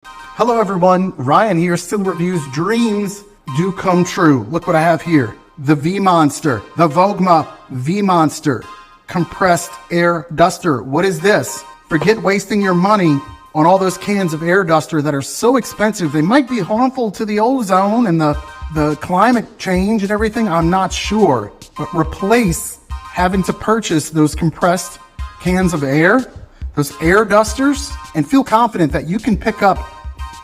Hello everyone, Ryan here, Still Reviews. Dreams do come true. Look what I have here. The VMONSTER, the Vogma VMONSTER compressed air duster. What is this? Forget wasting your money on all those cans of air duster that are so expensive. They might be harmful to the ozone and the climate change and everything. I'm not sure. But replace having to purchase those compressed cans of air, those air dusters, and feel confident that you can pick up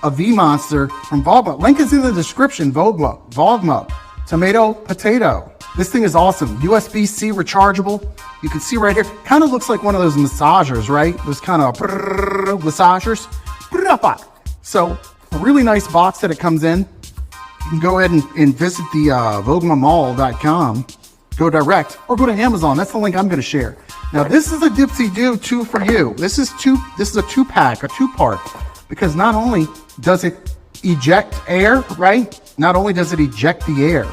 a VMONSTER from Vogma. Link is in the description. Vogma, tomato, potato. This thing is awesome. USB-C rechargeable. You can see right here, kind of looks like one of those massagers, right? Those kind of massagers. So a really nice box that it comes in. You can go ahead and visit the vogmamall.com, go direct, or go to Amazon. That's the link I'm going to share. Now this is a Dipsy-Do 2 for you. This is a 2-pack, a 2-part, because not only does it eject air, right? Not only does it eject the air,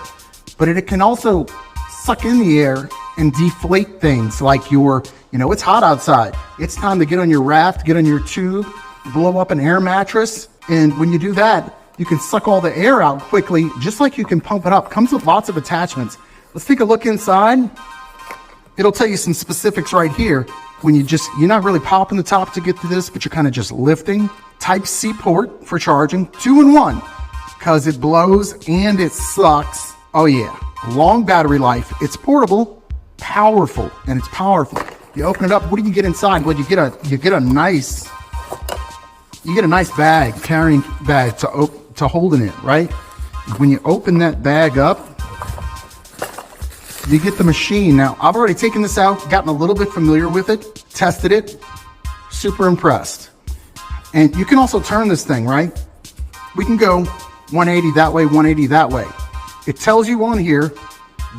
but it can also suck in the air and deflate things like it's hot outside. It's time to get on your raft, get on your tube, blow up an air mattress. And when you do that, you can suck all the air out quickly, just like you can pump it up. Comes with lots of attachments. Let's take a look inside. It'll tell you some specifics right here. When you're not really popping the top to get to this, but you're kind of just lifting. Type-C port for charging, 2-in-1, because it blows and it sucks. Oh yeah, long battery life. It's portable, powerful, and it's powerful. You open it up, what do you get inside? Well, you get a nice bag, carrying bag to hold in it, right? When you open that bag up, you get the machine. Now, I've already taken this out, gotten a little bit familiar with it, tested it, super impressed. And you can also turn this thing, right? We can go 180 that way, 180 that way. It tells you on here,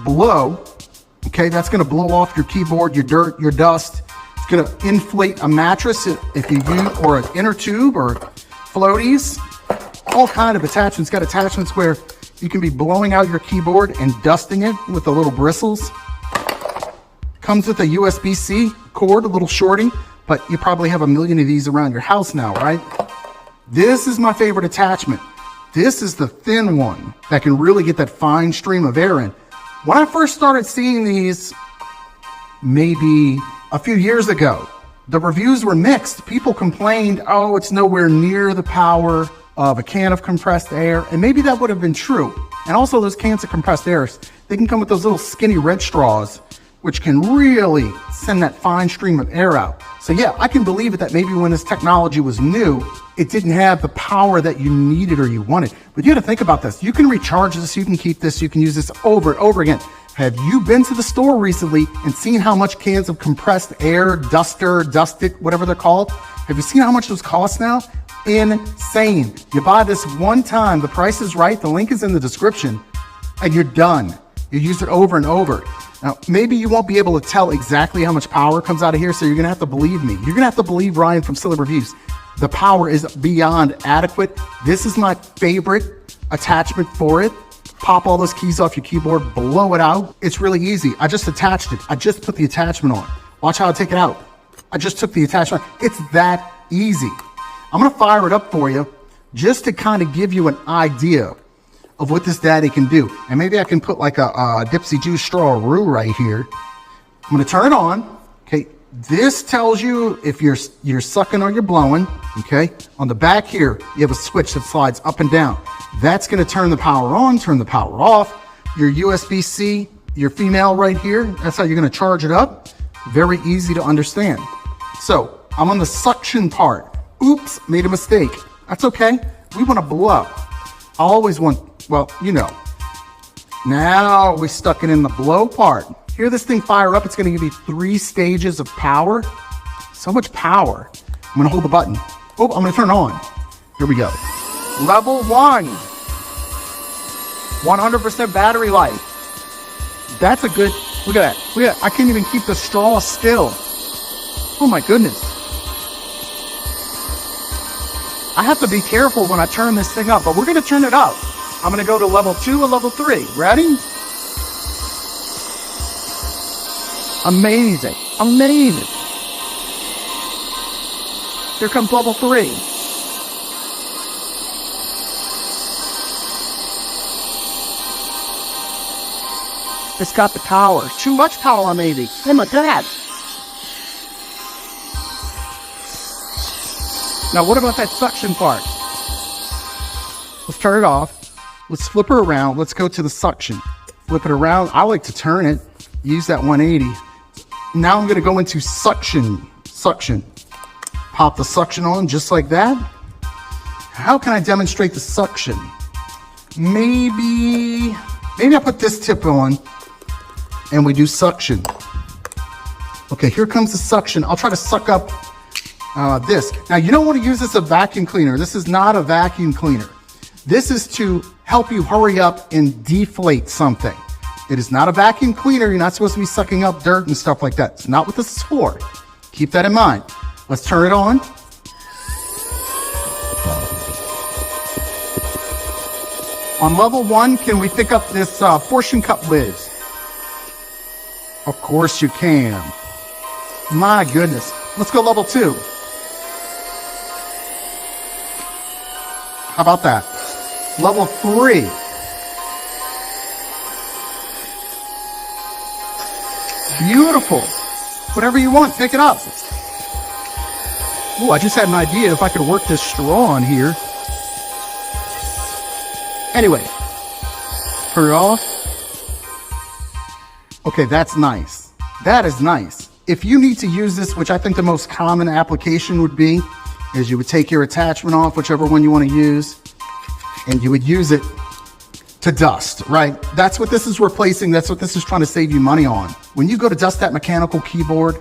blow, okay? That's gonna blow off your keyboard, your dirt, your dust. It's gonna inflate a mattress if you use, or an inner tube or floaties. All kind of attachments. Got attachments where you can be blowing out your keyboard and dusting it with the little bristles. Comes with a USB-C cord, a little shorty, but you probably have a million of these around your house now, right? This is my favorite attachment. This is the thin one that can really get that fine stream of air in. When I first started seeing these, maybe a few years ago, the reviews were mixed. People complained, oh, it's nowhere near the power of a can of compressed air. And maybe that would have been true. And also those cans of compressed air, they can come with those little skinny red straws, which can really send that fine stream of air out. So yeah, I can believe it that maybe when this technology was new, it didn't have the power that you needed or you wanted. But you got to think about this. You can recharge this, you can keep this, you can use this over and over again. Have you been to the store recently and seen how much cans of compressed air, dusted, whatever they're called? Have you seen how much those cost now? Insane. You buy this one time, the price is right, the link is in the description, and you're done. You use it over and over. Now, maybe you won't be able to tell exactly how much power comes out of here, so you're gonna have to believe me. You're gonna have to believe Ryan from Still Reviews. The power is beyond adequate. This is my favorite attachment for it. Pop all those keys off your keyboard, blow it out. It's really easy. I just attached it. I just put the attachment on. Watch how I take it out. I just took the attachment. It's that easy. I'm gonna fire it up for you just to kind of give you an idea of what this daddy can do. And maybe I can put like a Dipsy-Do straw-roo right here. I'm gonna turn it on, okay? This tells you if you're sucking or you're blowing, okay? On the back here, you have a switch that slides up and down. That's gonna turn the power on, turn the power off. Your USB-C, your female right here, that's how you're gonna charge it up. Very easy to understand. So, I'm on the suction part. Oops, made a mistake. That's okay, we wanna blow. I always want, well, you know. Now we stuck it in the blow part. Hear this thing fire up, it's gonna give you 3 stages of power. So much power. I'm gonna hold the button. Oh, I'm gonna turn it on. Here we go. Level 1. 100% battery life. That's a good, look at that. Look at that, I can't even keep the straw still. Oh my goodness. I have to be careful when I turn this thing up, but we're gonna turn it up. I'm gonna go to level 2 and level 3. Ready? Amazing, amazing. Here comes level 3. It's got the power. Too much power, maybe. Oh my God. Now, what about that suction part? Let's turn it off. Let's flip her around. Let's go to the suction. Flip it around. I like to turn it. Use that 180. Now I'm going to go into suction. Suction. Pop the suction on just like that. How can I demonstrate the suction? Maybe I put this tip on and we do suction. Okay, here comes the suction. I'll try to suck up this. Now, you don't want to use this as a vacuum cleaner. This is not a vacuum cleaner. This is to help you hurry up and deflate something. It is not a vacuum cleaner. You're not supposed to be sucking up dirt and stuff like that. It's not what this is for. Keep that in mind. Let's turn it on. On level 1, can we pick up this portion cup lid? Of course you can. My goodness. Let's go level 2. How about that? Level 3. Beautiful. Whatever you want, pick it up. Oh, I just had an idea if I could work this straw on here. Anyway, turn it off. Okay, that's nice. That is nice. If you need to use this, which I think the most common application would be, is you would take your attachment off, whichever one you want to use, and you would use it to dust, right? That's what this is replacing. That's what this is trying to save you money on. When you go to dust that mechanical keyboard,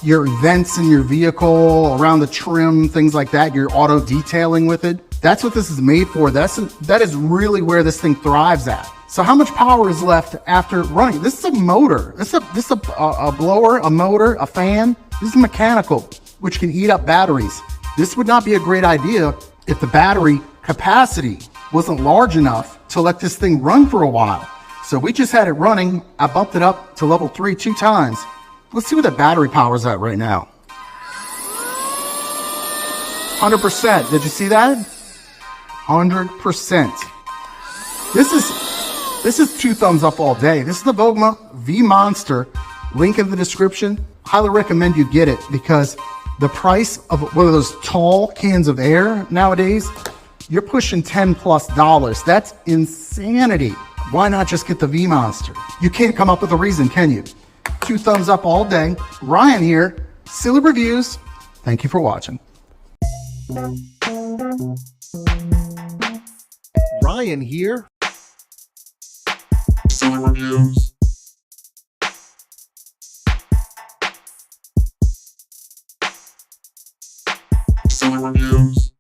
your vents in your vehicle, around the trim, things like that, you're auto detailing with it. That's what this is made for. That is really where this thing thrives at. So how much power is left after running? This is a motor. This is a blower, a motor, a fan. This is mechanical, which can eat up batteries. This would not be a great idea if the battery capacity wasn't large enough to let this thing run for a while. So we just had it running. I bumped it up to level 3 2 times. Let's see what the battery power is at right now. 100%. Did you see that? 100%. This is 2 thumbs up all day. This is the Vogma VMONSTER. Link in the description. Highly recommend you get it because the price of one of those tall cans of air nowadays, you're pushing $10+. That's insanity. Why not just get the VMONSTER? You can't come up with a reason, can you? 2 thumbs up all day. Ryan here. Silly Reviews. Thank you for watching. Ryan here. Silly Reviews. Silly Reviews.